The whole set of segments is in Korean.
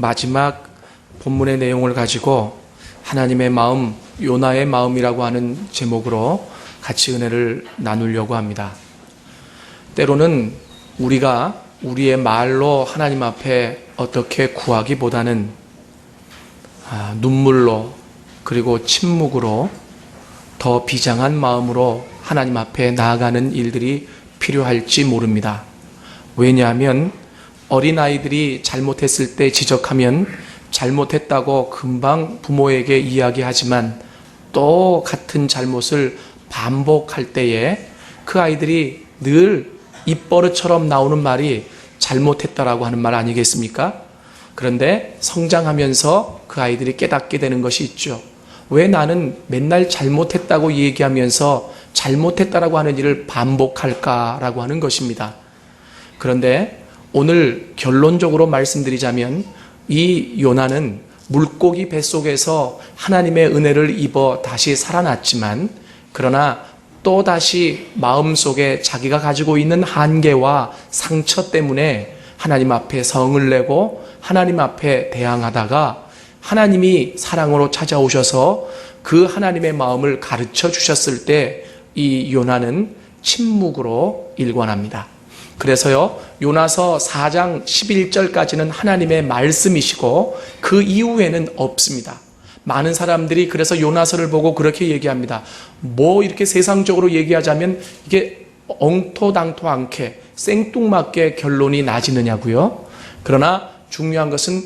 마지막 본문의 내용을 가지고 하나님의 마음, 요나의 마음이라고 하는 제목으로 같이 은혜를 나누려고 합니다. 때로는 우리가 우리의 말로 하나님 앞에 어떻게 구하기보다는 눈물로 그리고 침묵으로 더 비장한 마음으로 하나님 앞에 나아가는 일들이 필요할지 모릅니다. 왜냐하면 어린아이들이 잘못했을 때 지적하면 잘못했다고 금방 부모에게 이야기하지만 또 같은 잘못을 반복할 때에 그 아이들이 늘 입버릇처럼 나오는 말이 잘못했다라고 하는 말 아니겠습니까? 그런데 성장하면서 그 아이들이 깨닫게 되는 것이 있죠. 왜 나는 맨날 잘못했다고 얘기하면서 잘못했다라고 하는 일을 반복할까라고 하는 것입니다. 그런데 오늘 결론적으로 말씀드리자면 이 요나는 물고기 뱃속에서 하나님의 은혜를 입어 다시 살아났지만 그러나 또다시 마음속에 자기가 가지고 있는 한계와 상처 때문에 하나님 앞에 성을 내고 하나님 앞에 대항하다가 하나님이 사랑으로 찾아오셔서 그 하나님의 마음을 가르쳐 주셨을 때 이 요나는 침묵으로 일관합니다. 그래서요, 요나서 4장 11절까지는 하나님의 말씀이시고 그 이후에는 없습니다. 많은 사람들이 그래서 요나서를 보고 그렇게 얘기합니다. 뭐 이렇게 세상적으로 얘기하자면 이게 엉토당토 않게 생뚱맞게 결론이 나지느냐고요. 그러나 중요한 것은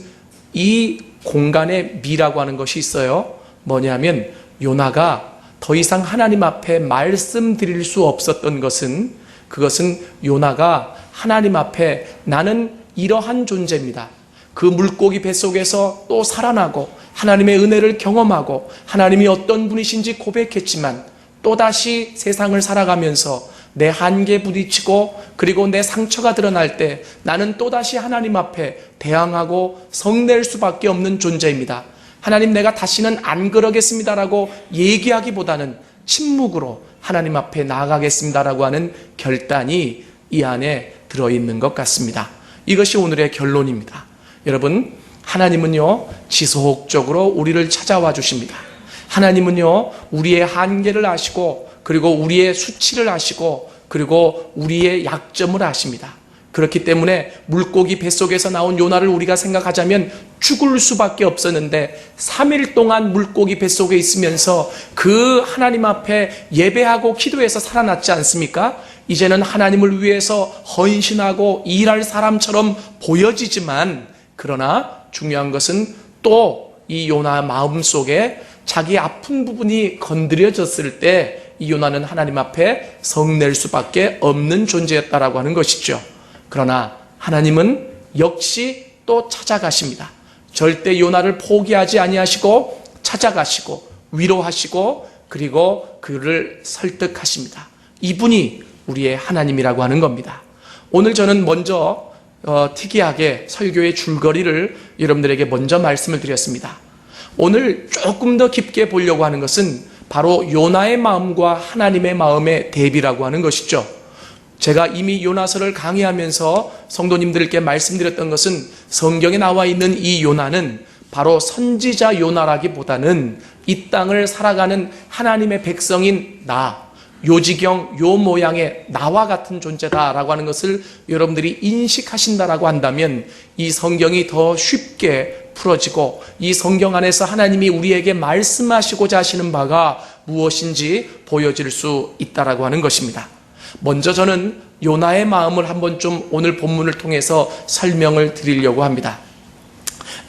이 공간의 미라고 하는 것이 있어요. 뭐냐면 요나가 더 이상 하나님 앞에 말씀드릴 수 없었던 것은 그것은 요나가 하나님 앞에 나는 이러한 존재입니다. 그 물고기 뱃속에서 또 살아나고 하나님의 은혜를 경험하고 하나님이 어떤 분이신지 고백했지만 또다시 세상을 살아가면서 내 한계에 부딪히고 그리고 내 상처가 드러날 때 나는 또다시 하나님 앞에 대항하고 성낼 수밖에 없는 존재입니다. 하나님, 내가 다시는 안 그러겠습니다라고 얘기하기보다는 침묵으로 하나님 앞에 나아가겠습니다라고 하는 결단이 이 안에 들어있는 것 같습니다. 이것이 오늘의 결론입니다. 여러분, 하나님은요 지속적으로 우리를 찾아와 주십니다. 하나님은요 우리의 한계를 아시고 그리고 우리의 수치를 아시고 그리고 우리의 약점을 아십니다. 그렇기 때문에 물고기 뱃속에서 나온 요나를 우리가 생각하자면 죽을 수밖에 없었는데 3일 동안 물고기 뱃속에 있으면서 그 하나님 앞에 예배하고 기도해서 살아났지 않습니까? 이제는 하나님을 위해서 헌신하고 일할 사람처럼 보여지지만 그러나 중요한 것은 또 이 요나 마음속에 자기 아픈 부분이 건드려졌을 때 이 요나는 하나님 앞에 성낼 수밖에 없는 존재였다라고 하는 것이죠. 그러나 하나님은 역시 또 찾아가십니다. 절대 요나를 포기하지 아니하시고 찾아가시고 위로하시고 그리고 그를 설득하십니다. 이분이 우리의 하나님이라고 하는 겁니다. 오늘 저는 먼저 특이하게 설교의 줄거리를 여러분들에게 먼저 말씀을 드렸습니다. 오늘 조금 더 깊게 보려고 하는 것은 바로 요나의 마음과 하나님의 마음의 대비라고 하는 것이죠. 제가 이미 요나서를 강의하면서 성도님들께 말씀드렸던 것은 성경에 나와 있는 이 요나는 바로 선지자 요나라기보다는 이 땅을 살아가는 하나님의 백성인 요지경, 요 모양의 나와 같은 존재다라고 하는 것을 여러분들이 인식하신다라고 한다면 이 성경이 더 쉽게 풀어지고 이 성경 안에서 하나님이 우리에게 말씀하시고자 하시는 바가 무엇인지 보여질 수 있다라고 하는 것입니다. 먼저 저는 요나의 마음을 한번 좀 오늘 본문을 통해서 설명을 드리려고 합니다.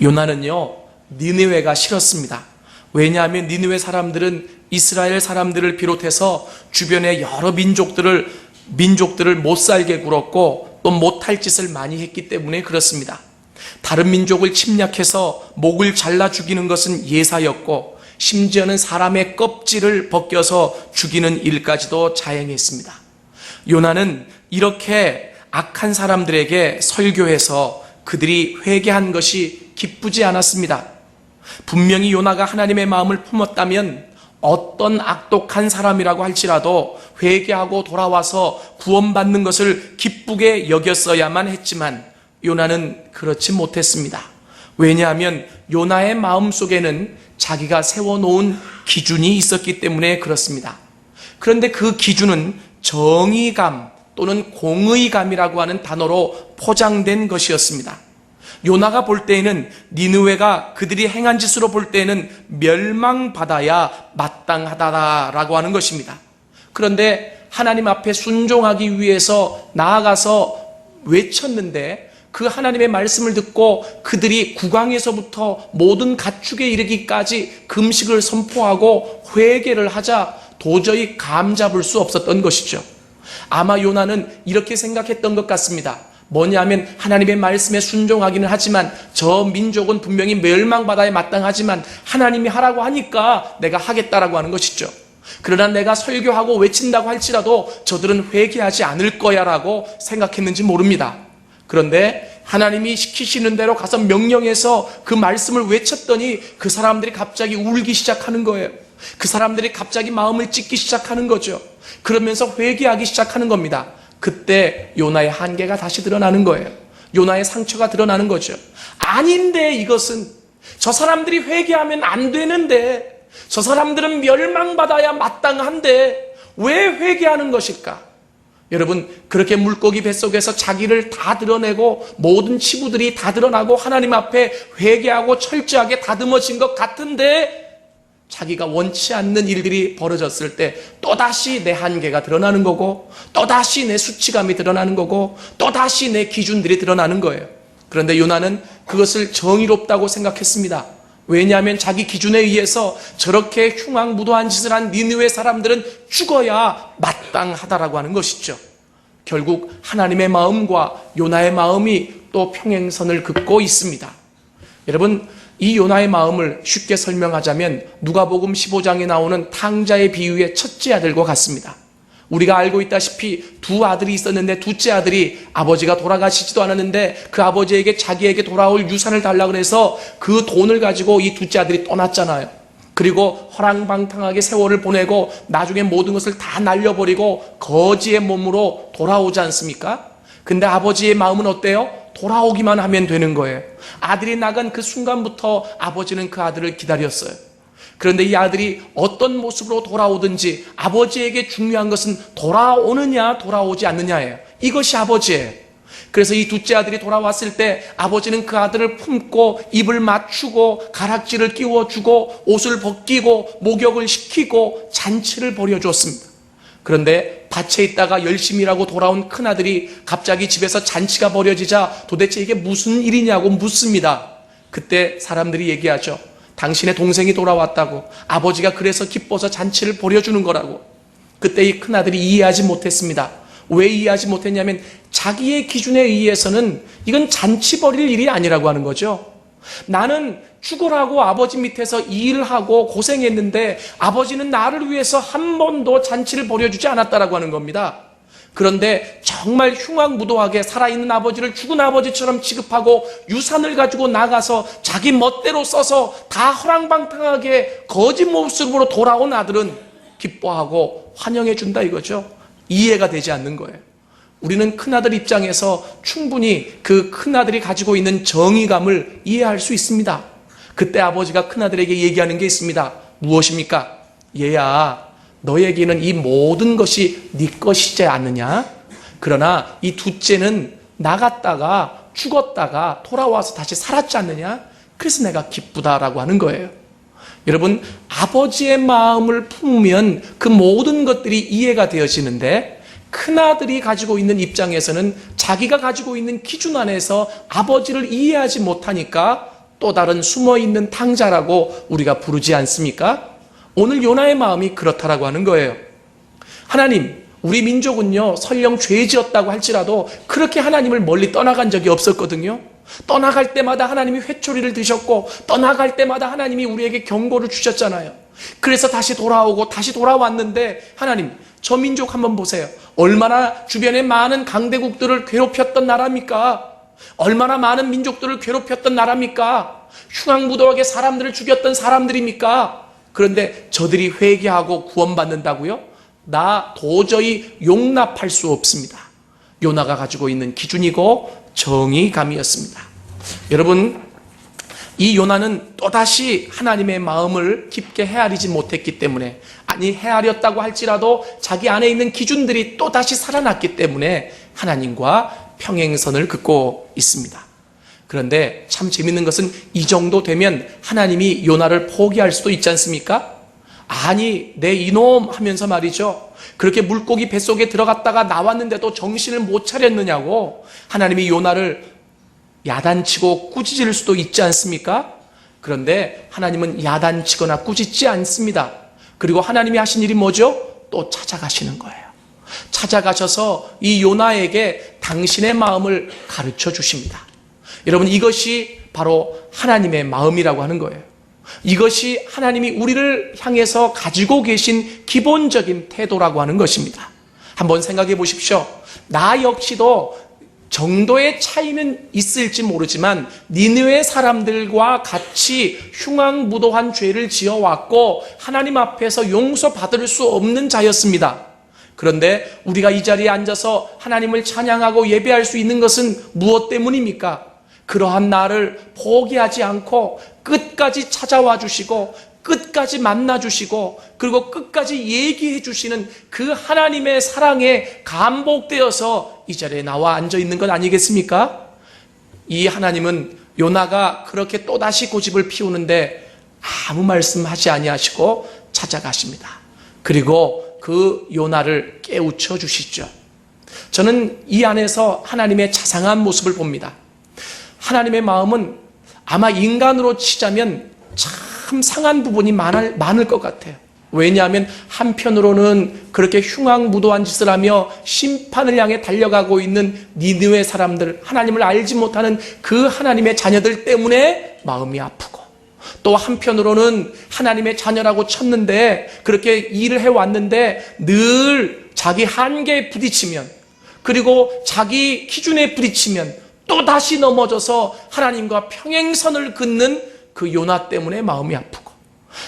요나는요 니느웨가 싫었습니다. 왜냐하면 니느웨 사람들은 이스라엘 사람들을 비롯해서 주변의 여러 민족들을 못 살게 굴었고 또 못할 짓을 많이 했기 때문에 그렇습니다. 다른 민족을 침략해서 목을 잘라 죽이는 것은 예사였고 심지어는 사람의 껍질을 벗겨서 죽이는 일까지도 자행했습니다. 요나는 이렇게 악한 사람들에게 설교해서 그들이 회개한 것이 기쁘지 않았습니다. 분명히 요나가 하나님의 마음을 품었다면 어떤 악독한 사람이라고 할지라도 회개하고 돌아와서 구원받는 것을 기쁘게 여겼어야만 했지만 요나는 그렇지 못했습니다. 왜냐하면 요나의 마음속에는 자기가 세워놓은 기준이 있었기 때문에 그렇습니다. 그런데 그 기준은 정의감 또는 공의감이라고 하는 단어로 포장된 것이었습니다. 요나가 볼 때에는 니느웨가 그들이 행한 짓으로 볼 때에는 멸망받아야 마땅하다라고 하는 것입니다. 그런데 하나님 앞에 순종하기 위해서 나아가서 외쳤는데 그 하나님의 말씀을 듣고 그들이 국왕에서부터 모든 가축에 이르기까지 금식을 선포하고 회개를 하자 도저히 감잡을 수 없었던 것이죠. 아마 요나는 이렇게 생각했던 것 같습니다. 뭐냐면 하나님의 말씀에 순종하기는 하지만 저 민족은 분명히 멸망받아야 마땅하지만 하나님이 하라고 하니까 내가 하겠다라고 하는 것이죠. 그러나 내가 설교하고 외친다고 할지라도 저들은 회개하지 않을 거야 라고 생각했는지 모릅니다. 그런데 하나님이 시키시는 대로 가서 명령해서 그 말씀을 외쳤더니 그 사람들이 갑자기 울기 시작하는 거예요. 그 사람들이 갑자기 마음을 찢기 시작하는 거죠. 그러면서 회개하기 시작하는 겁니다. 그때 요나의 한계가 다시 드러나는 거예요. 요나의 상처가 드러나는 거죠. 아닌데 이것은 저 사람들이 회개하면 안 되는데 저 사람들은 멸망받아야 마땅한데 왜 회개하는 것일까? 여러분, 그렇게 물고기 뱃속에서 자기를 다 드러내고 모든 치부들이 다 드러나고 하나님 앞에 회개하고 철저하게 다듬어진 것 같은데 자기가 원치 않는 일들이 벌어졌을 때 또다시 내 한계가 드러나는 거고 또다시 내 수치감이 드러나는 거고 또다시 내 기준들이 드러나는 거예요. 그런데 요나는 그것을 정의롭다고 생각했습니다. 왜냐하면 자기 기준에 의해서 저렇게 흉악무도한 짓을 한 니느웨 사람들은 죽어야 마땅하다라고 하는 것이죠. 결국 하나님의 마음과 요나의 마음이 또 평행선을 긋고 있습니다. 여러분, 이 요나의 마음을 쉽게 설명하자면 누가복음 15장에 나오는 탕자의 비유의 첫째 아들과 같습니다. 우리가 알고 있다시피 두 아들이 있었는데 둘째 아들이 아버지가 돌아가시지도 않았는데 그 아버지에게 자기에게 돌아올 유산을 달라고 해서 그 돈을 가지고 이 둘째 아들이 떠났잖아요. 그리고 허랑방탕하게 세월을 보내고 나중에 모든 것을 다 날려버리고 거지의 몸으로 돌아오지 않습니까? 근데 아버지의 마음은 어때요? 돌아오기만 하면 되는 거예요. 아들이 나간 그 순간부터 아버지는 그 아들을 기다렸어요. 그런데 이 아들이 어떤 모습으로 돌아오든지 아버지에게 중요한 것은 돌아오느냐 돌아오지 않느냐예요. 이것이 아버지예요. 그래서 이 둘째 아들이 돌아왔을 때 아버지는 그 아들을 품고 입을 맞추고 가락지를 끼워주고 옷을 벗기고 목욕을 시키고 잔치를 벌여주었습니다. 그런데 밭에 있다가 열심히 일하고 돌아온 큰아들이 갑자기 집에서 잔치가 벌어지자 도대체 이게 무슨 일이냐고 묻습니다. 그때 사람들이 얘기하죠. 당신의 동생이 돌아왔다고, 아버지가 그래서 기뻐서 잔치를 벌여주는 거라고. 그때 이 큰아들이 이해하지 못했습니다. 왜 이해하지 못했냐면 자기의 기준에 의해서는 이건 잔치 벌일 일이 아니라고 하는 거죠. 나는 죽으라고 아버지 밑에서 일을 하고 고생했는데 아버지는 나를 위해서 한 번도 잔치를 벌여주지 않았다라고 하는 겁니다. 그런데 정말 흉악무도하게 살아있는 아버지를 죽은 아버지처럼 취급하고 유산을 가지고 나가서 자기 멋대로 써서 다 허랑방탕하게 거짓 모습으로 돌아온 아들은 기뻐하고 환영해 준다 이거죠. 이해가 되지 않는 거예요. 우리는 큰아들 입장에서 충분히 그 큰아들이 가지고 있는 정의감을 이해할 수 있습니다. 그때 아버지가 큰아들에게 얘기하는 게 있습니다. 무엇입니까? 얘야, 너에게는 이 모든 것이 네 것이지 않느냐? 그러나 이 둘째는 나갔다가 죽었다가 돌아와서 다시 살았지 않느냐? 그래서 내가 기쁘다라고 하는 거예요. 여러분, 아버지의 마음을 품으면 그 모든 것들이 이해가 되어지는데 큰아들이 가지고 있는 입장에서는 자기가 가지고 있는 기준 안에서 아버지를 이해하지 못하니까 또 다른 숨어있는 탕자라고 우리가 부르지 않습니까? 오늘 요나의 마음이 그렇다라고 하는 거예요. 하나님, 우리 민족은요 설령 죄 지었다고 할지라도 그렇게 하나님을 멀리 떠나간 적이 없었거든요. 떠나갈 때마다 하나님이 회초리를 드셨고 떠나갈 때마다 하나님이 우리에게 경고를 주셨잖아요. 그래서 다시 돌아오고 다시 돌아왔는데 하나님, 저 민족 한번 보세요. 얼마나 주변에 많은 강대국들을 괴롭혔던 나라입니까? 얼마나 많은 민족들을 괴롭혔던 나라입니까? 흉악무도하게 사람들을 죽였던 사람들입니까? 그런데 저들이 회개하고 구원받는다고요? 나 도저히 용납할 수 없습니다. 요나가 가지고 있는 기준이고 정의감이었습니다. 여러분, 이 요나는 또다시 하나님의 마음을 깊게 헤아리지 못했기 때문에, 아니 헤아렸다고 할지라도 자기 안에 있는 기준들이 또다시 살아났기 때문에 하나님과 평행선을 긋고 있습니다. 그런데 참 재밌는 것은 이 정도 되면 하나님이 요나를 포기할 수도 있지 않습니까? 아니 내 이놈 하면서 말이죠, 그렇게 물고기 뱃속에 들어갔다가 나왔는데도 정신을 못 차렸느냐고 하나님이 요나를 야단치고 꾸짖을 수도 있지 않습니까? 그런데 하나님은 야단치거나 꾸짖지 않습니다. 그리고 하나님이 하신 일이 뭐죠? 또 찾아가시는 거예요. 찾아가셔서 이 요나에게 당신의 마음을 가르쳐 주십니다. 여러분, 이것이 바로 하나님의 마음이라고 하는 거예요. 이것이 하나님이 우리를 향해서 가지고 계신 기본적인 태도라고 하는 것입니다. 한번 생각해 보십시오. 나 역시도 정도의 차이는 있을지 모르지만 니느웨 사람들과 같이 흉악무도한 죄를 지어왔고 하나님 앞에서 용서받을 수 없는 자였습니다. 그런데 우리가 이 자리에 앉아서 하나님을 찬양하고 예배할 수 있는 것은 무엇 때문입니까? 그러한 나를 포기하지 않고 끝까지 찾아와 주시고 끝까지 만나 주시고 그리고 끝까지 얘기해 주시는 그 하나님의 사랑에 감복되어서 이 자리에 나와 앉아 있는 것 아니겠습니까? 이 하나님은 요나가 그렇게 또다시 고집을 피우는데 아무 말씀하지 아니하시고 찾아가십니다. 그리고 그 요나를 깨우쳐 주시죠. 저는 이 안에서 하나님의 자상한 모습을 봅니다. 하나님의 마음은 아마 인간으로 치자면 참 상한 부분이 많을 것 같아요. 왜냐하면 한편으로는 그렇게 흉악무도한 짓을 하며 심판을 향해 달려가고 있는 니느웨 사람들, 하나님을 알지 못하는 그 하나님의 자녀들 때문에 마음이 아프고, 또 한편으로는 하나님의 자녀라고 쳤는데 그렇게 일을 해왔는데 늘 자기 한계에 부딪히면, 그리고 자기 기준에 부딪히면 또 다시 넘어져서 하나님과 평행선을 긋는 그 요나 때문에 마음이 아프고,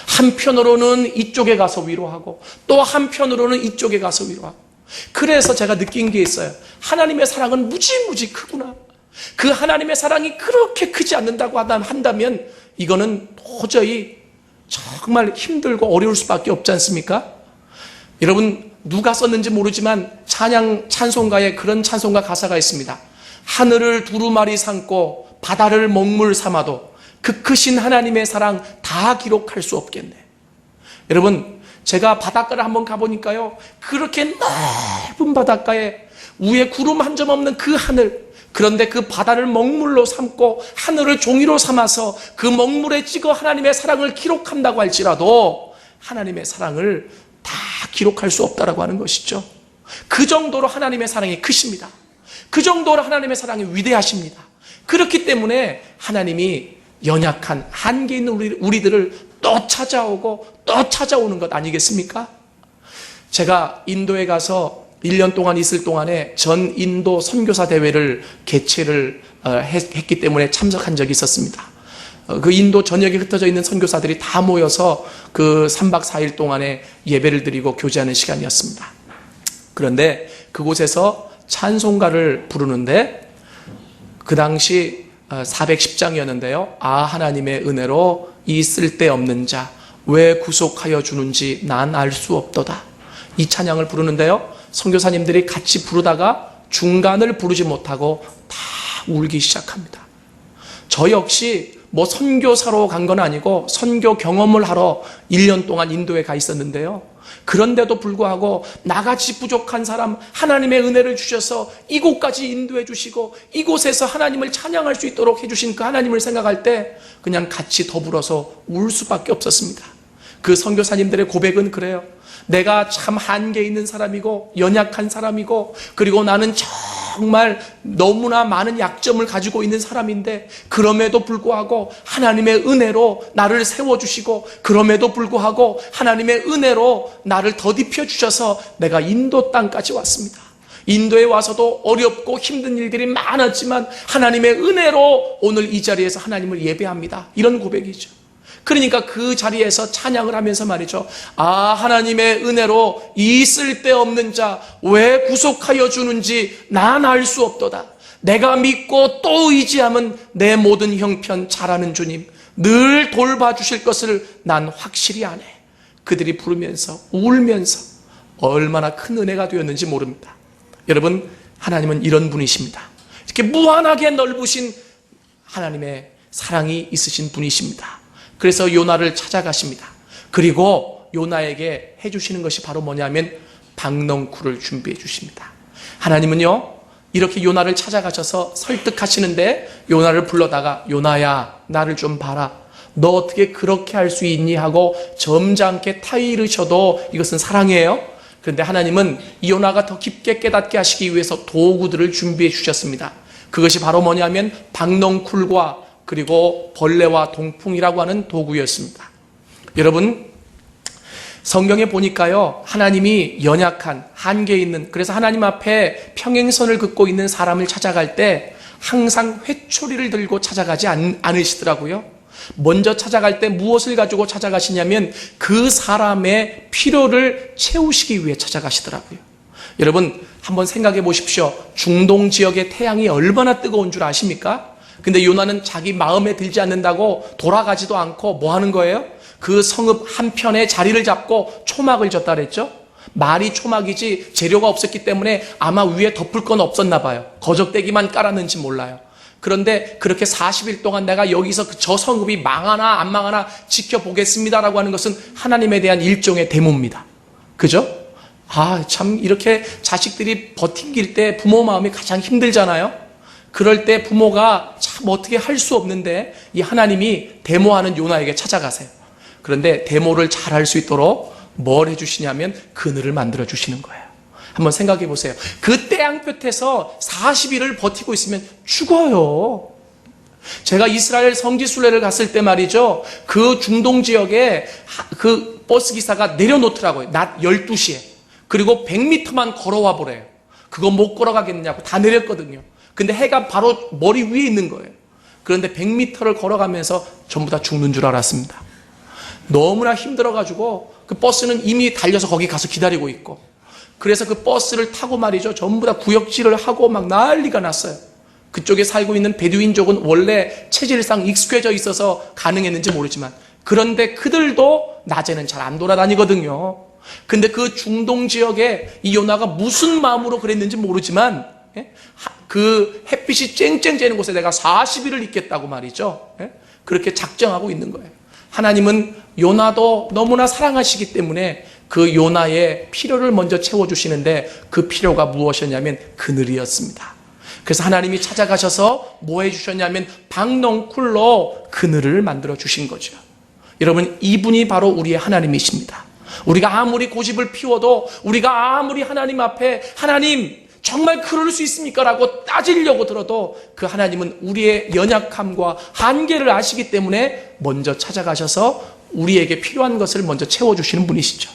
한편으로는 이쪽에 가서 위로하고 또 한편으로는 이쪽에 가서 위로하고. 그래서 제가 느낀 게 있어요. 하나님의 사랑은 무지무지 크구나. 그 하나님의 사랑이 그렇게 크지 않는다고 한다면 이거는 도저히 정말 힘들고 어려울 수밖에 없지 않습니까? 여러분, 누가 썼는지 모르지만 찬송가에 그런 찬송가 가사가 있습니다. 하늘을 두루마리 삼고 바다를 먹물 삼아도 그 크신 하나님의 사랑 다 기록할 수 없겠네. 여러분, 제가 바닷가를 한번 가보니까요, 그렇게 넓은 바닷가에 위에 구름 한 점 없는 그 하늘, 그런데 그 바다를 먹물로 삼고 하늘을 종이로 삼아서 그 먹물에 찍어 하나님의 사랑을 기록한다고 할지라도 하나님의 사랑을 다 기록할 수 없다라고 하는 것이죠. 그 정도로 하나님의 사랑이 크십니다. 그 정도로 하나님의 사랑이 위대하십니다. 그렇기 때문에 하나님이 연약한 한계 있는 우리들을 또 찾아오고 또 찾아오는 것 아니겠습니까? 제가 인도에 가서 1년 동안 있을 동안에 전 인도 선교사 대회를 개최를 했기 때문에 참석한 적이 있었습니다. 그 인도 전역에 흩어져 있는 선교사들이 다 모여서 그 3박 4일 동안에 예배를 드리고 교제하는 시간이었습니다. 그런데 그곳에서 찬송가를 부르는데 그 당시 410장이었는데요. 아, 하나님의 은혜로 이 쓸데없는 자 왜 구속하여 주는지 난 알 수 없도다. 이 찬양을 부르는데요, 선교사님들이 같이 부르다가 중간을 부르지 못하고 다 울기 시작합니다. 저 역시 뭐 선교사로 간 건 아니고 선교 경험을 하러 1년 동안 인도에 가 있었는데요, 그런데도 불구하고 나같이 부족한 사람 하나님의 은혜를 주셔서 이곳까지 인도해 주시고 이곳에서 하나님을 찬양할 수 있도록 해주신 그 하나님을 생각할 때 그냥 같이 더불어서 울 수밖에 없었습니다. 그 선교사님들의 고백은 그래요. 내가 참 한계 있는 사람이고 연약한 사람이고, 그리고 나는 정말 너무나 많은 약점을 가지고 있는 사람인데 그럼에도 불구하고 하나님의 은혜로 나를 세워주시고, 그럼에도 불구하고 하나님의 은혜로 나를 더딥혀 주셔서 내가 인도 땅까지 왔습니다. 인도에 와서도 어렵고 힘든 일들이 많았지만 하나님의 은혜로 오늘 이 자리에서 하나님을 예배합니다. 이런 고백이죠. 그러니까 그 자리에서 찬양을 하면서 말이죠. 아, 하나님의 은혜로 이 쓸데없는 자 왜 구속하여 주는지 난 알 수 없도다. 내가 믿고 또 의지하면 내 모든 형편 잘하는 주님, 늘 돌봐주실 것을 난 확실히 아네. 그들이 부르면서 울면서 얼마나 큰 은혜가 되었는지 모릅니다. 여러분, 하나님은 이런 분이십니다. 이렇게 무한하게 넓으신 하나님의 사랑이 있으신 분이십니다. 그래서 요나를 찾아가십니다. 그리고 요나에게 해주시는 것이 바로 뭐냐면 박넝쿨을 준비해 주십니다. 하나님은요, 이렇게 요나를 찾아가셔서 설득하시는데 요나를 불러다가 요나야, 나를 좀 봐라. 너 어떻게 그렇게 할 수 있니? 하고 점잖게 타이르셔도 이것은 사랑이에요. 그런데 하나님은 이 요나가 더 깊게 깨닫게 하시기 위해서 도구들을 준비해 주셨습니다. 그것이 바로 뭐냐면 박넝쿨과 그리고 벌레와 동풍이라고 하는 도구였습니다. 여러분, 성경에 보니까요, 하나님이 연약한, 한계 있는, 그래서 하나님 앞에 평행선을 긋고 있는 사람을 찾아갈 때 항상 회초리를 들고 찾아가지 않으시더라고요. 먼저 찾아갈 때 무엇을 가지고 찾아가시냐면 그 사람의 필요를 채우시기 위해 찾아가시더라고요. 여러분, 한번 생각해 보십시오. 중동 지역의 태양이 얼마나 뜨거운 줄 아십니까? 근데 요나는 자기 마음에 들지 않는다고 돌아가지도 않고 뭐 하는 거예요? 그 성읍 한편에 자리를 잡고 초막을 졌다 그랬죠? 말이 초막이지 재료가 없었기 때문에 아마 위에 덮을 건 없었나 봐요. 거적대기만 깔았는지 몰라요. 그런데 그렇게 40일 동안 내가 여기서 저 성읍이 망하나 안 망하나 지켜보겠습니다라고 하는 것은 하나님에 대한 일종의 데모입니다. 그죠? 참 이렇게 자식들이 버팅길 때 부모 마음이 가장 힘들잖아요. 그럴 때 부모가 참 어떻게 할 수 없는데 이 하나님이 데모하는 요나에게 찾아가세요. 그런데 데모를 잘 할 수 있도록 뭘 해주시냐면 그늘을 만들어 주시는 거예요. 한번 생각해 보세요. 그 태양볕에서 40일을 버티고 있으면 죽어요. 제가 이스라엘 성지순례를 갔을 때 말이죠, 그 중동 지역에 그 버스 기사가 내려놓더라고요. 낮 12시에. 그리고 100m만 걸어와 보래요. 그거 못 걸어가겠느냐고 다 내렸거든요. 근데 해가 바로 머리 위에 있는 거예요. 그런데 100m를 걸어가면서 전부 다 죽는 줄 알았습니다. 너무나 힘들어가지고 그 버스는 이미 달려서 거기 가서 기다리고 있고, 그래서 그 버스를 타고 말이죠, 전부 다 구역질을 하고 막 난리가 났어요. 그쪽에 살고 있는 베두인족은 원래 체질상 익숙해져 있어서 가능했는지 모르지만, 그런데 그들도 낮에는 잘 안 돌아다니거든요. 근데 그 중동 지역에 이 요나가 무슨 마음으로 그랬는지 모르지만 그 햇빛이 쨍쨍 쬐는 곳에 내가 40일을 있겠다고 말이죠. 그렇게 작정하고 있는 거예요. 하나님은 요나도 너무나 사랑하시기 때문에 그 요나의 필요를 먼저 채워주시는데 그 필요가 무엇이었냐면 그늘이었습니다. 그래서 하나님이 찾아가셔서 뭐 해주셨냐면 박넝쿨로 그늘을 만들어 주신 거죠. 여러분, 이분이 바로 우리의 하나님이십니다. 우리가 아무리 고집을 피워도, 우리가 아무리 하나님 앞에 하나님 정말 그럴 수 있습니까? 라고 따지려고 들어도 그 하나님은 우리의 연약함과 한계를 아시기 때문에 먼저 찾아가셔서 우리에게 필요한 것을 먼저 채워주시는 분이시죠.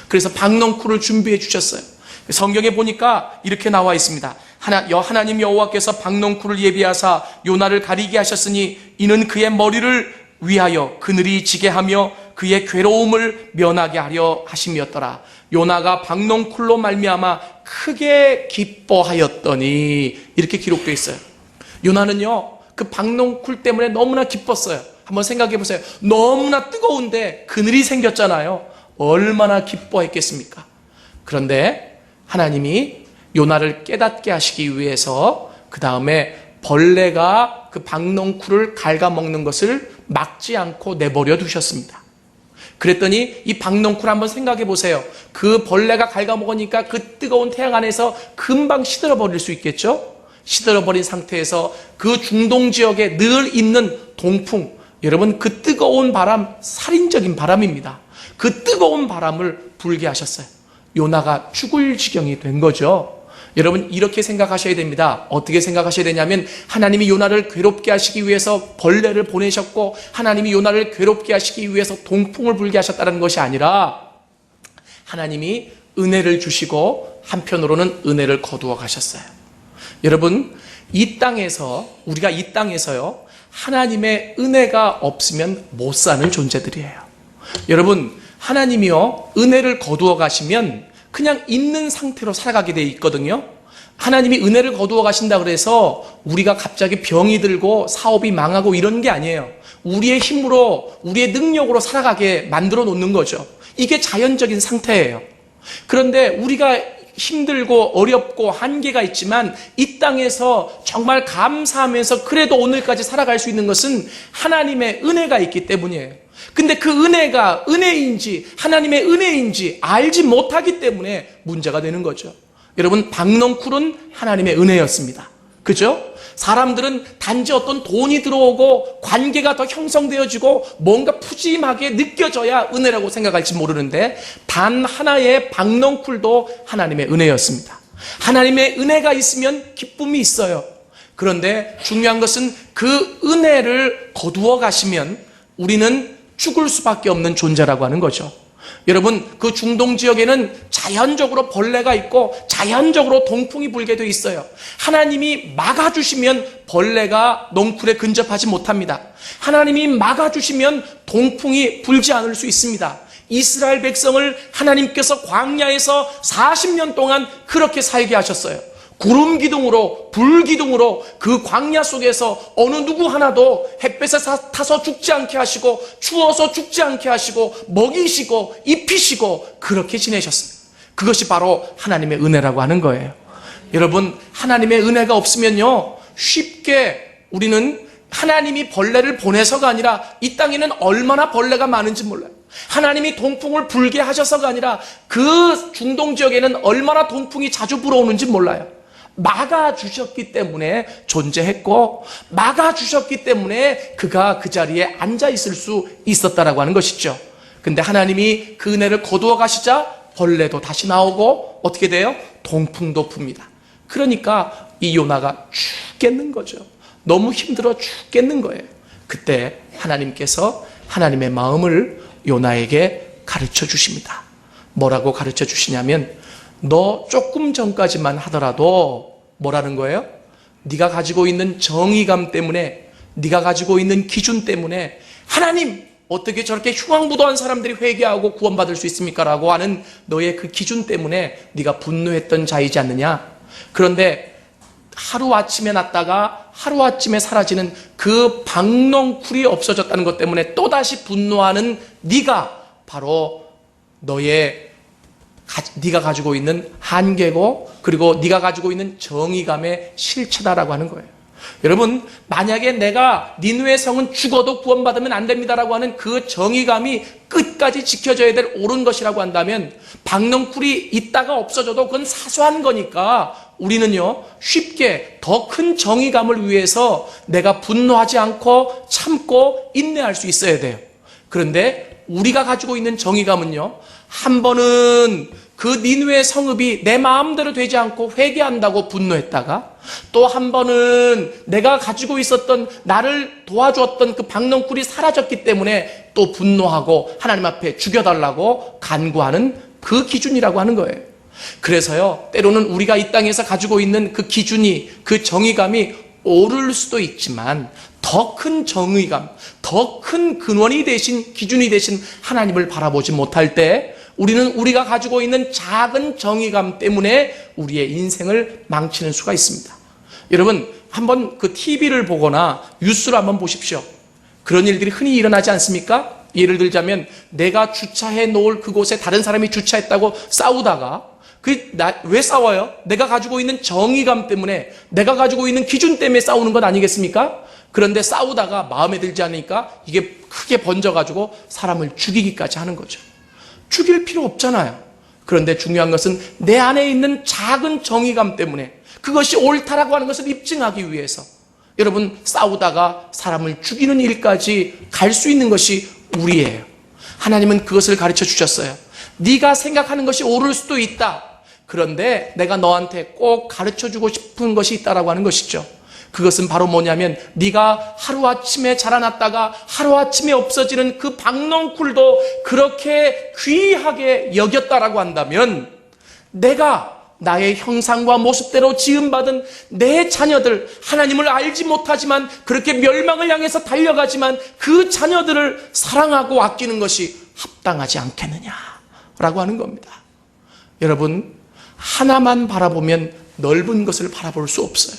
그래서 박넝쿨을 준비해 주셨어요. 성경에 보니까 이렇게 나와 있습니다. 하나님 여호와께서 박넝쿨을 예비하사 요나를 가리게 하셨으니 이는 그의 머리를 위하여 그늘이 지게 하며 그의 괴로움을 면하게 하려 하심이었더라. 요나가 박넝쿨로 말미암아 크게 기뻐하였더니, 이렇게 기록되어 있어요. 요나는요, 그 박넝쿨 때문에 너무나 기뻤어요. 한번 생각해 보세요. 너무나 뜨거운데 그늘이 생겼잖아요. 얼마나 기뻐했겠습니까? 그런데 하나님이 요나를 깨닫게 하시기 위해서 그 다음에 벌레가 그 박넝쿨을 갉아먹는 것을 막지 않고 내버려 두셨습니다. 그랬더니 이 박넝쿨 한번 생각해 보세요. 그 벌레가 갉아먹으니까 그 뜨거운 태양 안에서 금방 시들어버릴 수 있겠죠? 시들어버린 상태에서 그 중동 지역에 늘 있는 동풍, 여러분 그 뜨거운 바람, 살인적인 바람입니다. 그 뜨거운 바람을 불게 하셨어요. 요나가 죽을 지경이 된 거죠. 여러분, 이렇게 생각하셔야 됩니다. 어떻게 생각하셔야 되냐면 하나님이 요나를 괴롭게 하시기 위해서 벌레를 보내셨고, 하나님이 요나를 괴롭게 하시기 위해서 동풍을 불게 하셨다는 것이 아니라 하나님이 은혜를 주시고 한편으로는 은혜를 거두어 가셨어요. 여러분, 이 땅에서, 우리가 이 땅에서요, 하나님의 은혜가 없으면 못 사는 존재들이에요. 여러분, 하나님이요, 은혜를 거두어 가시면 그냥 있는 상태로 살아가게 돼 있거든요. 하나님이 은혜를 거두어 가신다 그래서 우리가 갑자기 병이 들고 사업이 망하고 이런 게 아니에요. 우리의 힘으로, 우리의 능력으로 살아가게 만들어 놓는 거죠. 이게 자연적인 상태예요. 그런데 우리가 힘들고 어렵고 한계가 있지만 이 땅에서 정말 감사하면서 그래도 오늘까지 살아갈 수 있는 것은 하나님의 은혜가 있기 때문이에요. 근데 그 은혜가 은혜인지 하나님의 은혜인지 알지 못하기 때문에 문제가 되는 거죠. 여러분, 박넝쿨은 하나님의 은혜였습니다. 그죠? 사람들은 단지 어떤 돈이 들어오고 관계가 더 형성되어지고 뭔가 푸짐하게 느껴져야 은혜라고 생각할지 모르는데 단 하나의 박넝쿨도 하나님의 은혜였습니다. 하나님의 은혜가 있으면 기쁨이 있어요. 그런데 중요한 것은 그 은혜를 거두어 가시면 우리는 죽을 수밖에 없는 존재라고 하는 거죠. 여러분, 그 중동 지역에는 자연적으로 벌레가 있고 자연적으로 동풍이 불게 돼 있어요. 하나님이 막아주시면 벌레가 넝쿨에 근접하지 못합니다. 하나님이 막아주시면 동풍이 불지 않을 수 있습니다. 이스라엘 백성을 하나님께서 광야에서 40년 동안 그렇게 살게 하셨어요. 구름 기둥으로, 불 기둥으로 그 광야 속에서 어느 누구 하나도 햇볕에 타서 죽지 않게 하시고 추워서 죽지 않게 하시고 먹이시고 입히시고 그렇게 지내셨어요. 그것이 바로 하나님의 은혜라고 하는 거예요. 여러분, 하나님의 은혜가 없으면요, 쉽게 우리는 하나님이 벌레를 보내서가 아니라 이 땅에는 얼마나 벌레가 많은지 몰라요. 하나님이 동풍을 불게 하셔서가 아니라 그 중동 지역에는 얼마나 동풍이 자주 불어오는지 몰라요. 막아주셨기 때문에 존재했고 막아주셨기 때문에 그가 그 자리에 앉아있을 수 있었다라고 하는 것이죠. 근데 하나님이 그 은혜를 거두어 가시자 벌레도 다시 나오고 어떻게 돼요? 동풍도 붑니다. 그러니까 이 요나가 죽겠는 거죠. 너무 힘들어 죽겠는 거예요. 그때 하나님께서 하나님의 마음을 요나에게 가르쳐 주십니다. 뭐라고 가르쳐 주시냐면 너 조금 전까지만 하더라도 뭐라는 거예요? 네가 가지고 있는 정의감 때문에, 네가 가지고 있는 기준 때문에 하나님 어떻게 저렇게 흉악무도한 사람들이 회개하고 구원받을 수 있습니까? 라고 하는 너의 그 기준 때문에 네가 분노했던 자이지 않느냐? 그런데 하루아침에 났다가 하루아침에 사라지는 그 박넝쿨이 없어졌다는 것 때문에 또다시 분노하는 네가 바로 네가 가지고 있는 한계고 그리고 네가 가지고 있는 정의감의 실체다라고 하는 거예요. 여러분, 만약에 내가 니느웨 성은 죽어도 구원받으면 안 됩니다라고 하는 그 정의감이 끝까지 지켜져야 될 옳은 것이라고 한다면 박넝쿨이 있다가 없어져도 그건 사소한 거니까 우리는요 쉽게 더 큰 정의감을 위해서 내가 분노하지 않고 참고 인내할 수 있어야 돼요. 그런데 우리가 가지고 있는 정의감은요, 한 번은 그 니느웨 성읍이 내 마음대로 되지 않고 회개한다고 분노했다가 또 한 번은 내가 가지고 있었던 나를 도와주었던 그 박넝쿨이 사라졌기 때문에 또 분노하고 하나님 앞에 죽여달라고 간구하는 그 기준이라고 하는 거예요. 그래서요, 때로는 우리가 이 땅에서 가지고 있는 그 기준이, 그 정의감이 옳을 수도 있지만 더 큰 정의감, 더 큰 근원이 되신, 기준이 되신 하나님을 바라보지 못할 때 우리는 우리가 가지고 있는 작은 정의감 때문에 우리의 인생을 망치는 수가 있습니다. 여러분, 한번 그 TV를 보거나 뉴스를 한번 보십시오. 그런 일들이 흔히 일어나지 않습니까? 예를 들자면 내가 주차해 놓을 그곳에 다른 사람이 주차했다고 싸우다가 왜 싸워요? 내가 가지고 있는 정의감 때문에, 내가 가지고 있는 기준 때문에 싸우는 것 아니겠습니까? 그런데 싸우다가 마음에 들지 않으니까 이게 크게 번져가지고 사람을 죽이기까지 하는 거죠. 죽일 필요 없잖아요. 그런데 중요한 것은 내 안에 있는 작은 정의감 때문에 그것이 옳다라고 하는 것을 입증하기 위해서 여러분, 싸우다가 사람을 죽이는 일까지 갈 수 있는 것이 우리예요. 하나님은 그것을 가르쳐 주셨어요. 네가 생각하는 것이 옳을 수도 있다. 그런데 내가 너한테 꼭 가르쳐주고 싶은 것이 있다라고 하는 것이죠. 그것은 바로 뭐냐면 네가 하루아침에 자라났다가 하루아침에 없어지는 그 박넝쿨도 그렇게 귀하게 여겼다라고 한다면 내가 나의 형상과 모습대로 지음받은 내 자녀들, 하나님을 알지 못하지만 그렇게 멸망을 향해서 달려가지만 그 자녀들을 사랑하고 아끼는 것이 합당하지 않겠느냐라고 하는 겁니다. 여러분, 하나만 바라보면 넓은 것을 바라볼 수 없어요.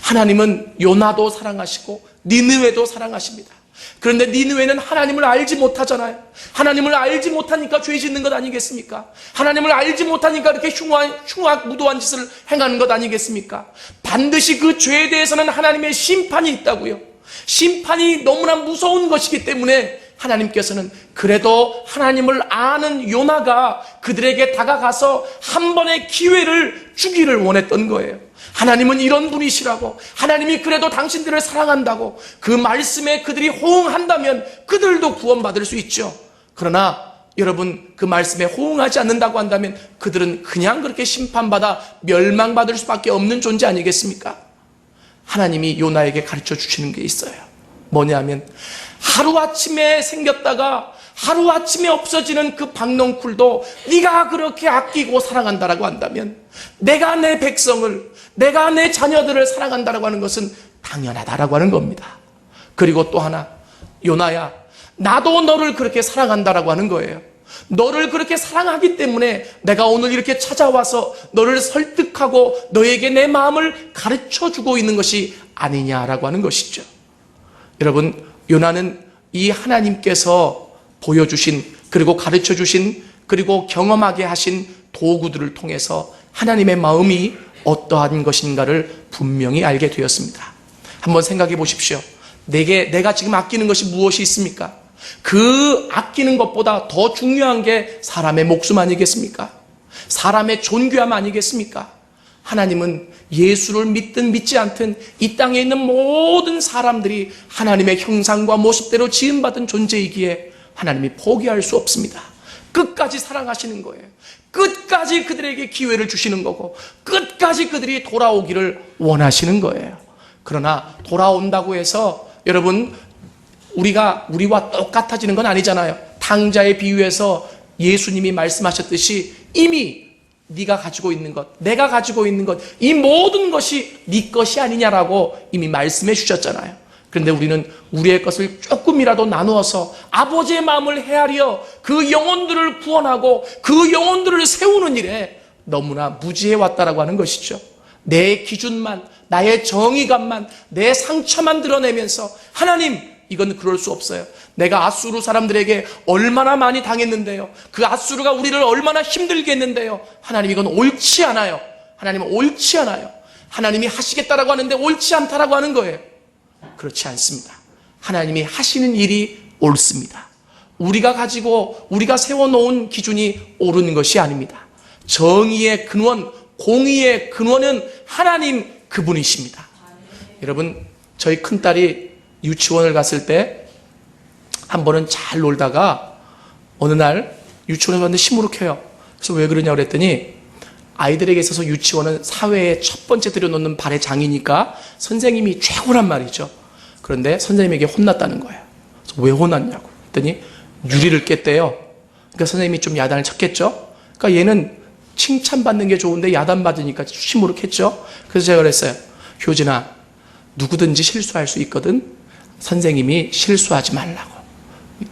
하나님은 요나도 사랑하시고 니느웨도 사랑하십니다. 그런데 니느웨는 하나님을 알지 못하잖아요. 하나님을 알지 못하니까 죄 짓는 것 아니겠습니까? 하나님을 알지 못하니까 이렇게 흉악무도한 짓을 행하는 것 아니겠습니까? 반드시 그 죄에 대해서는 하나님의 심판이 있다고요. 심판이 너무나 무서운 것이기 때문에 하나님께서는 그래도 하나님을 아는 요나가 그들에게 다가가서 한 번의 기회를 주기를 원했던 거예요. 하나님은 이런 분이시라고, 하나님이 그래도 당신들을 사랑한다고, 그 말씀에 그들이 호응한다면 그들도 구원받을 수 있죠. 그러나 여러분, 그 말씀에 호응하지 않는다고 한다면 그들은 그냥 그렇게 심판받아 멸망받을 수밖에 없는 존재 아니겠습니까? 하나님이 요나에게 가르쳐 주시는 게 있어요. 뭐냐면 하루아침에 생겼다가 하루아침에 없어지는 그 박넝쿨도 네가 그렇게 아끼고 사랑한다라고 한다면, 내가 내 백성을, 내가 내 자녀들을 사랑한다라고 하는 것은 당연하다라고 하는 겁니다. 그리고 또 하나, 요나야, 나도 너를 그렇게 사랑한다라고 하는 거예요. 너를 그렇게 사랑하기 때문에 내가 오늘 이렇게 찾아와서 너를 설득하고 너에게 내 마음을 가르쳐주고 있는 것이 아니냐라고 하는 것이죠. 여러분, 요나는 이 하나님께서 보여주신, 그리고 가르쳐주신, 그리고 경험하게 하신 도구들을 통해서 하나님의 마음이 어떠한 것인가를 분명히 알게 되었습니다. 한번 생각해 보십시오. 내가 지금 아끼는 것이 무엇이 있습니까? 그 아끼는 것보다 더 중요한 게 사람의 목숨 아니겠습니까? 사람의 존귀함 아니겠습니까? 하나님은 예수를 믿든 믿지 않든 이 땅에 있는 모든 사람들이 하나님의 형상과 모습대로 지음받은 존재이기에 하나님이 포기할 수 없습니다. 끝까지 사랑하시는 거예요. 끝까지 그들에게 기회를 주시는 거고, 끝까지 그들이 돌아오기를 원하시는 거예요. 그러나 돌아온다고 해서 여러분, 우리와 똑같아지는 건 아니잖아요. 탕자의 비유에서 예수님이 말씀하셨듯이 이미 네가 가지고 있는 것, 내가 가지고 있는 것, 이 모든 것이 네 것이 아니냐라고 이미 말씀해 주셨잖아요. 그런데 우리는 우리의 것을 조금이라도 나누어서 아버지의 마음을 헤아려 그 영혼들을 구원하고 그 영혼들을 세우는 일에 너무나 무지해 왔다라고 하는 것이죠. 내 기준만, 나의 정의감만, 내 상처만 드러내면서 하나님, 이건 그럴 수 없어요. 내가 아수르 사람들에게 얼마나 많이 당했는데요. 그 아수르가 우리를 얼마나 힘들게 했는데요. 하나님, 이건 옳지 않아요. 하나님은 옳지 않아요. 하나님이 하시겠다라고 하는데 옳지 않다라고 하는 거예요. 그렇지 않습니다. 하나님이 하시는 일이 옳습니다. 우리가 세워놓은 기준이 옳은 것이 아닙니다. 정의의 근원, 공의의 근원은 하나님 그분이십니다. 여러분, 저희 큰딸이 유치원을 갔을 때 한 번은 잘 놀다가 어느 날 유치원에 갔는데 시무룩해요. 그래서 왜 그러냐고 그랬더니 아이들에게 있어서 유치원은 사회에 첫 번째 들여놓는 발의 장이니까 선생님이 최고란 말이죠. 그런데 선생님에게 혼났다는 거예요. 그래서 왜 혼났냐고 그랬더니 유리를 깼대요. 그러니까 선생님이 좀 야단을 쳤겠죠. 그러니까 얘는 칭찬받는 게 좋은데 야단받으니까 시무룩했죠. 그래서 제가 그랬어요. 효진아, 누구든지 실수할 수 있거든. 선생님이 실수하지 말라고.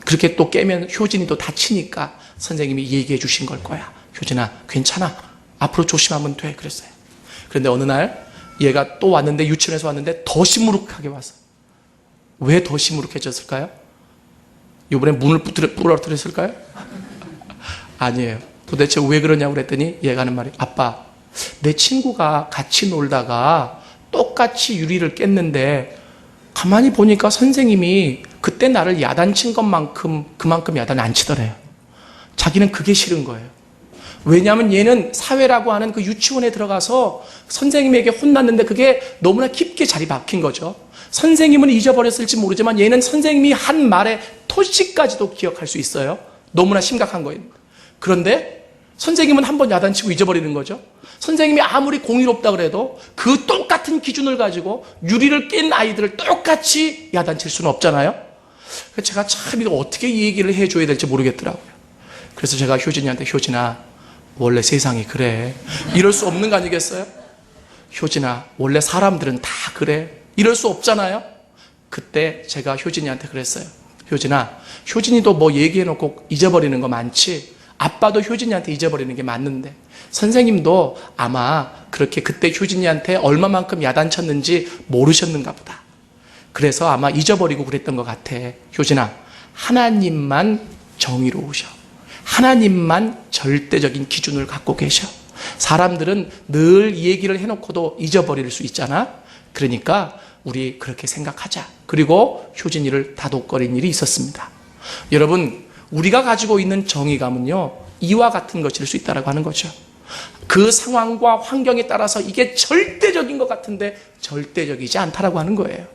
그렇게 또 깨면 효진이 또 다치니까 선생님이 얘기해 주신 걸 거야. 효진아, 괜찮아. 앞으로 조심하면 돼. 그랬어요. 그런데 어느 날 얘가 또 왔는데, 유치원에서 왔는데 더 시무룩하게 왔어. 왜 더 시무룩해졌을까요? 이번에 문을 부러뜨렸을까요? 아니에요. 도대체 왜 그러냐고 그랬더니 얘가 하는 말이, 아빠, 내 친구가 같이 놀다가 똑같이 유리를 깼는데 가만히 보니까 선생님이 그때 나를 야단친 것만큼 그만큼 야단 안 치더래요. 자기는 그게 싫은 거예요. 왜냐하면 얘는 사회라고 하는 그 유치원에 들어가서 선생님에게 혼났는데 그게 너무나 깊게 자리 박힌 거죠. 선생님은 잊어버렸을지 모르지만 얘는 선생님이 한 말의 토시까지도 기억할 수 있어요. 너무나 심각한 거예요. 그런데 선생님은 한 번 야단치고 잊어버리는 거죠. 선생님이 아무리 공의롭다 그래도 그 똑같은 기준을 가지고 유리를 깬 아이들을 똑같이 야단칠 수는 없잖아요. 그래서 제가 참 이거 어떻게 이 얘기를 해줘야 될지 모르겠더라고요. 그래서 제가 효진이한테, 효진아, 원래 세상이 그래. 이럴 수 없는 거 아니겠어요? 효진아, 원래 사람들은 다 그래. 이럴 수 없잖아요. 그때 제가 효진이한테 그랬어요. 효진아, 효진이도 뭐 얘기해놓고 잊어버리는 거 많지? 아빠도 효진이한테 잊어버리는 게 맞는데 선생님도 아마 그렇게 그때 효진이한테 얼마만큼 야단쳤는지 모르셨는가 보다. 그래서 아마 잊어버리고 그랬던 것 같아. 효진아, 하나님만 정의로우셔. 하나님만 절대적인 기준을 갖고 계셔. 사람들은 늘 이 얘기를 해놓고도 잊어버릴 수 있잖아. 그러니까 우리 그렇게 생각하자. 그리고 효진이를 다독거린 일이 있었습니다. 여러분, 우리가 가지고 있는 정의감은요, 이와 같은 것일 수 있다고 하는 거죠. 그 상황과 환경에 따라서 이게 절대적인 것 같은데 절대적이지 않다라고 하는 거예요.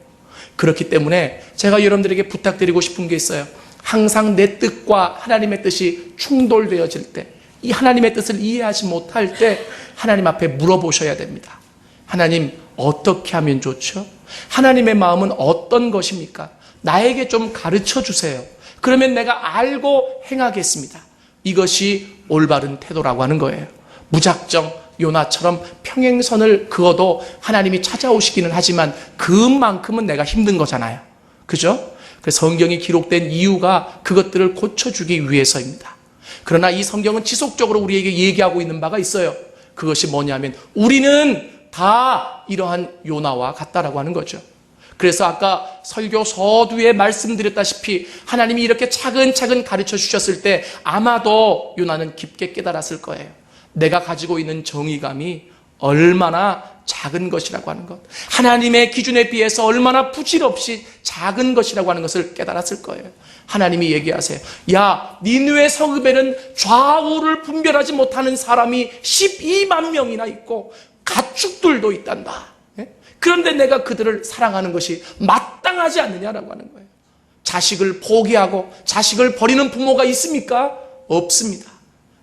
그렇기 때문에 제가 여러분들에게 부탁드리고 싶은 게 있어요. 항상 내 뜻과 하나님의 뜻이 충돌되어질 때, 이 하나님의 뜻을 이해하지 못할 때 하나님 앞에 물어보셔야 됩니다. 하나님, 어떻게 하면 좋죠? 하나님의 마음은 어떤 것입니까? 나에게 좀 가르쳐 주세요. 그러면 내가 알고 행하겠습니다. 이것이 올바른 태도라고 하는 거예요. 무작정 요나처럼 평행선을 그어도 하나님이 찾아오시기는 하지만 그만큼은 내가 힘든 거잖아요. 그죠? 그래서 성경이 기록된 이유가 그것들을 고쳐주기 위해서입니다. 그러나 이 성경은 지속적으로 우리에게 얘기하고 있는 바가 있어요. 그것이 뭐냐면 우리는 다 이러한 요나와 같다라고 하는 거죠. 그래서 아까 설교 서두에 말씀드렸다시피 하나님이 이렇게 차근차근 가르쳐 주셨을 때 아마도 요나는 깊게 깨달았을 거예요. 내가 가지고 있는 정의감이 얼마나 작은 것이라고 하는 것, 하나님의 기준에 비해서 얼마나 부질없이 작은 것이라고 하는 것을 깨달았을 거예요. 하나님이 얘기하세요. 야, 니느웨 성읍에는 좌우를 분별하지 못하는 사람이 12만 명이나 있고 가축들도 있단다. 그런데 내가 그들을 사랑하는 것이 마땅하지 않느냐라고 하는 거예요. 자식을 포기하고 자식을 버리는 부모가 있습니까? 없습니다.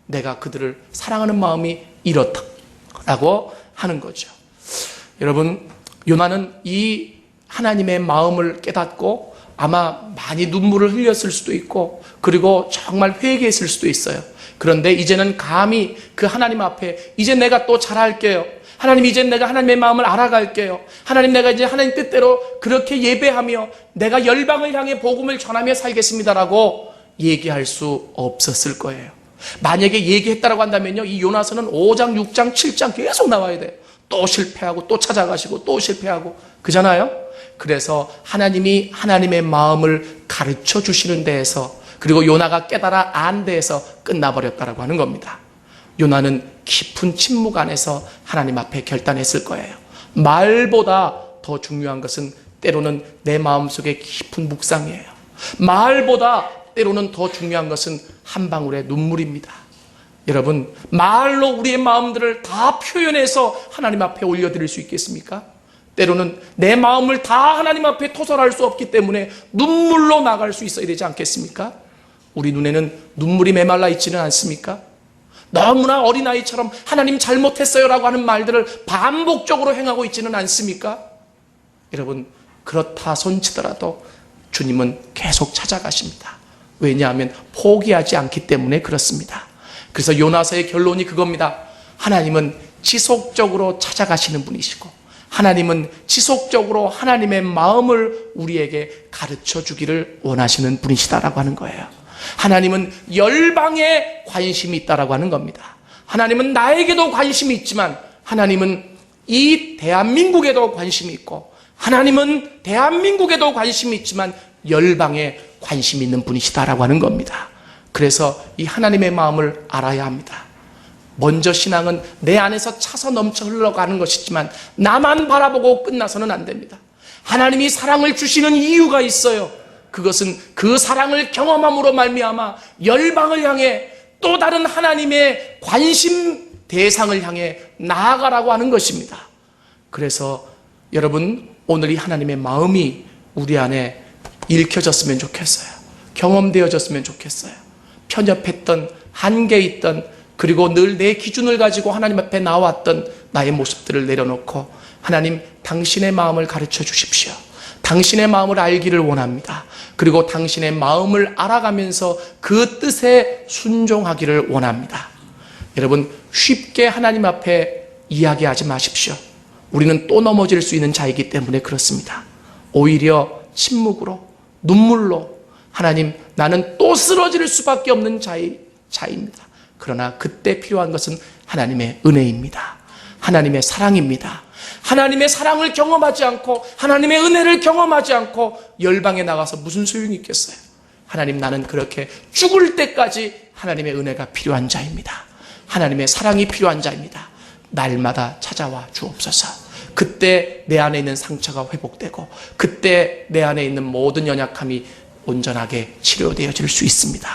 내가 그들을 사랑하는 마음이 이렇다라고 하는 거죠. 여러분, 요나는 이 하나님의 마음을 깨닫고 아마 많이 눈물을 흘렸을 수도 있고 그리고 정말 회개했을 수도 있어요. 그런데 이제는 감히 그 하나님 앞에 이제 내가 또 잘할게요. 하나님, 이제 내가 하나님의 마음을 알아갈게요. 하나님, 내가 이제 하나님 뜻대로 그렇게 예배하며 내가 열방을 향해 복음을 전하며 살겠습니다라고 얘기할 수 없었을 거예요. 만약에 얘기했다라고 한다면요, 이 요나서는 5장, 6장, 7장 계속 나와야 돼요. 또 실패하고 또 찾아가시고 또 실패하고 그잖아요. 그래서 하나님이 하나님의 마음을 가르쳐 주시는 데에서, 그리고 요나가 깨달아 안 데에서 끝나버렸다라고 하는 겁니다. 요나는 깊은 침묵 안에서 하나님 앞에 결단했을 거예요. 말보다 더 중요한 것은 때로는 내 마음속에 깊은 묵상이에요. 말보다 때로는 더 중요한 것은 한 방울의 눈물입니다. 여러분, 말로 우리의 마음들을 다 표현해서 하나님 앞에 올려드릴 수 있겠습니까? 때로는 내 마음을 다 하나님 앞에 토설할 수 없기 때문에 눈물로 나갈 수 있어야 되지 않겠습니까? 우리 눈에는 눈물이 메말라 있지는 않습니까? 너무나 어린아이처럼 하나님 잘못했어요 라고 하는 말들을 반복적으로 행하고 있지는 않습니까? 여러분, 그렇다 손치더라도 주님은 계속 찾아가십니다. 왜냐하면 포기하지 않기 때문에 그렇습니다. 그래서 요나서의 결론이 그겁니다. 하나님은 지속적으로 찾아가시는 분이시고 하나님은 지속적으로 하나님의 마음을 우리에게 가르쳐 주기를 원하시는 분이시다라고 하는 거예요. 하나님은 열방에 관심이 있다라고 하는 겁니다. 하나님은 나에게도 관심이 있지만 하나님은 이 대한민국에도 관심이 있고 하나님은 대한민국에도 관심이 있지만 열방에 관심이 있는 분이시다라고 하는 겁니다. 그래서 이 하나님의 마음을 알아야 합니다. 먼저 신앙은 내 안에서 차서 넘쳐 흘러가는 것이지만 나만 바라보고 끝나서는 안 됩니다. 하나님이 사랑을 주시는 이유가 있어요. 그것은 그 사랑을 경험함으로 말미암아 열방을 향해 또 다른 하나님의 관심 대상을 향해 나아가라고 하는 것입니다. 그래서 여러분, 오늘 이 하나님의 마음이 우리 안에 읽혀졌으면 좋겠어요. 경험되어졌으면 좋겠어요. 편협했던, 한계 있던, 그리고 늘 내 기준을 가지고 하나님 앞에 나왔던 나의 모습들을 내려놓고 하나님, 당신의 마음을 가르쳐 주십시오. 당신의 마음을 알기를 원합니다. 그리고 당신의 마음을 알아가면서 그 뜻에 순종하기를 원합니다. 여러분, 쉽게 하나님 앞에 이야기하지 마십시오. 우리는 또 넘어질 수 있는 자이기 때문에 그렇습니다. 오히려 침묵으로, 눈물로 하나님, 나는 또 쓰러질 수밖에 없는 자입니다. 그러나 그때 필요한 것은 하나님의 은혜입니다. 하나님의 사랑입니다. 하나님의 사랑을 경험하지 않고 하나님의 은혜를 경험하지 않고 열방에 나가서 무슨 소용이 있겠어요? 하나님, 나는 그렇게 죽을 때까지 하나님의 은혜가 필요한 자입니다. 하나님의 사랑이 필요한 자입니다. 날마다 찾아와 주옵소서. 그때 내 안에 있는 상처가 회복되고 그때 내 안에 있는 모든 연약함이 온전하게 치료되어질 수 있습니다.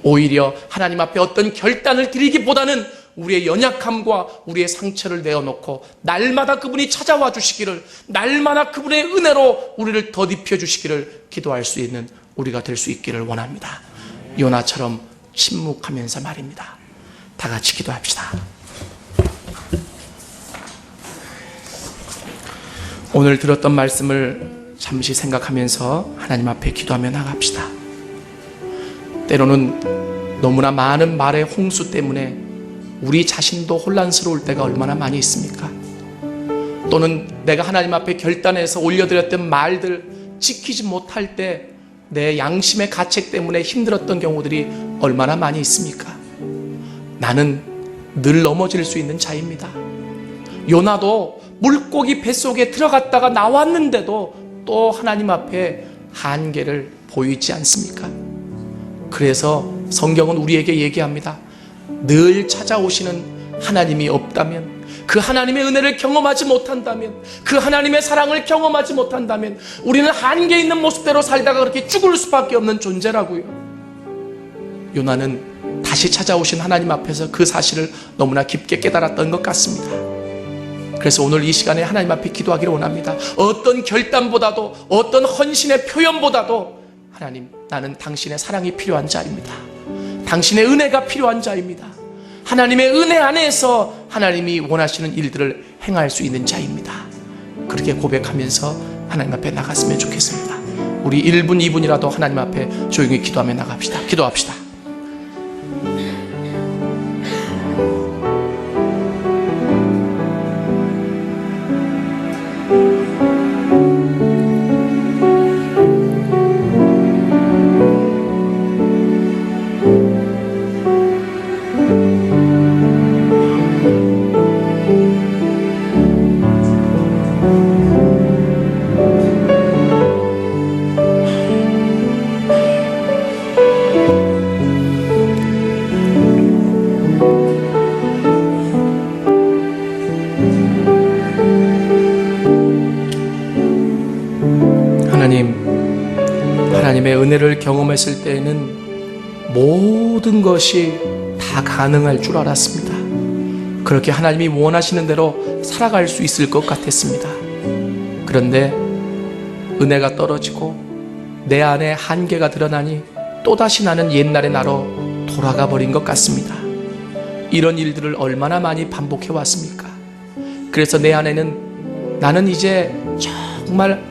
오히려 하나님 앞에 어떤 결단을 드리기보다는 우리의 연약함과 우리의 상처를 내어놓고 날마다 그분이 찾아와 주시기를, 날마다 그분의 은혜로 우리를 더딥혀 주시기를 기도할 수 있는 우리가 될 수 있기를 원합니다. 요나처럼 침묵하면서 말입니다. 다 같이 기도합시다. 오늘 들었던 말씀을 잠시 생각하면서 하나님 앞에 기도하며 나갑시다. 때로는 너무나 많은 말의 홍수 때문에 우리 자신도 혼란스러울 때가 얼마나 많이 있습니까? 또는 내가 하나님 앞에 결단해서 올려드렸던 말들 지키지 못할 때 내 양심의 가책 때문에 힘들었던 경우들이 얼마나 많이 있습니까? 나는 늘 넘어질 수 있는 자입니다. 요나도 물고기 뱃속에 들어갔다가 나왔는데도 또 하나님 앞에 한계를 보이지 않습니까? 그래서 성경은 우리에게 얘기합니다. 늘 찾아오시는 하나님이 없다면, 그 하나님의 은혜를 경험하지 못한다면, 그 하나님의 사랑을 경험하지 못한다면 우리는 한계 있는 모습대로 살다가 그렇게 죽을 수밖에 없는 존재라고요. 요나는 다시 찾아오신 하나님 앞에서 그 사실을 너무나 깊게 깨달았던 것 같습니다. 그래서 오늘 이 시간에 하나님 앞에 기도하기를 원합니다. 어떤 결단보다도, 어떤 헌신의 표현보다도 하나님, 나는 당신의 사랑이 필요한 자입니다. 당신의 은혜가 필요한 자입니다. 하나님의 은혜 안에서 하나님이 원하시는 일들을 행할 수 있는 자입니다. 그렇게 고백하면서 하나님 앞에 나갔으면 좋겠습니다. 우리 1분, 2분이라도 하나님 앞에 조용히 기도하며 나갑시다. 기도합시다. 하나님의 은혜를 경험했을 때에는 모든 것이 다 가능할 줄 알았습니다. 그렇게 하나님이 원하시는 대로 살아갈 수 있을 것 같았습니다. 그런데 은혜가 떨어지고 내 안에 한계가 드러나니 또다시 나는 옛날의 나로 돌아가 버린 것 같습니다. 이런 일들을 얼마나 많이 반복해 왔습니까? 그래서 내 안에는 나는 이제 정말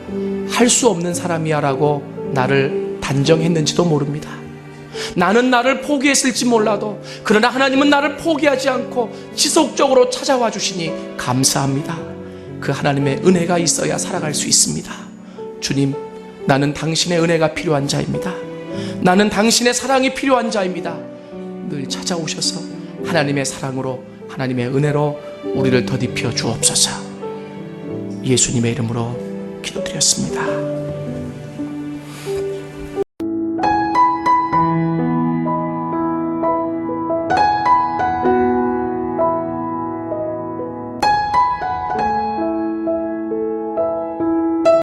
할 수 없는 사람이야 라고 나를 단정했는지도 모릅니다. 나는 나를 포기했을지 몰라도 그러나 하나님은 나를 포기하지 않고 지속적으로 찾아와 주시니 감사합니다. 그 하나님의 은혜가 있어야 살아갈 수 있습니다. 주님, 나는 당신의 은혜가 필요한 자입니다. 나는 당신의 사랑이 필요한 자입니다. 늘 찾아오셔서 하나님의 사랑으로, 하나님의 은혜로 우리를 더딥혀 주옵소서. 예수님의 이름으로 기도드렸습니다.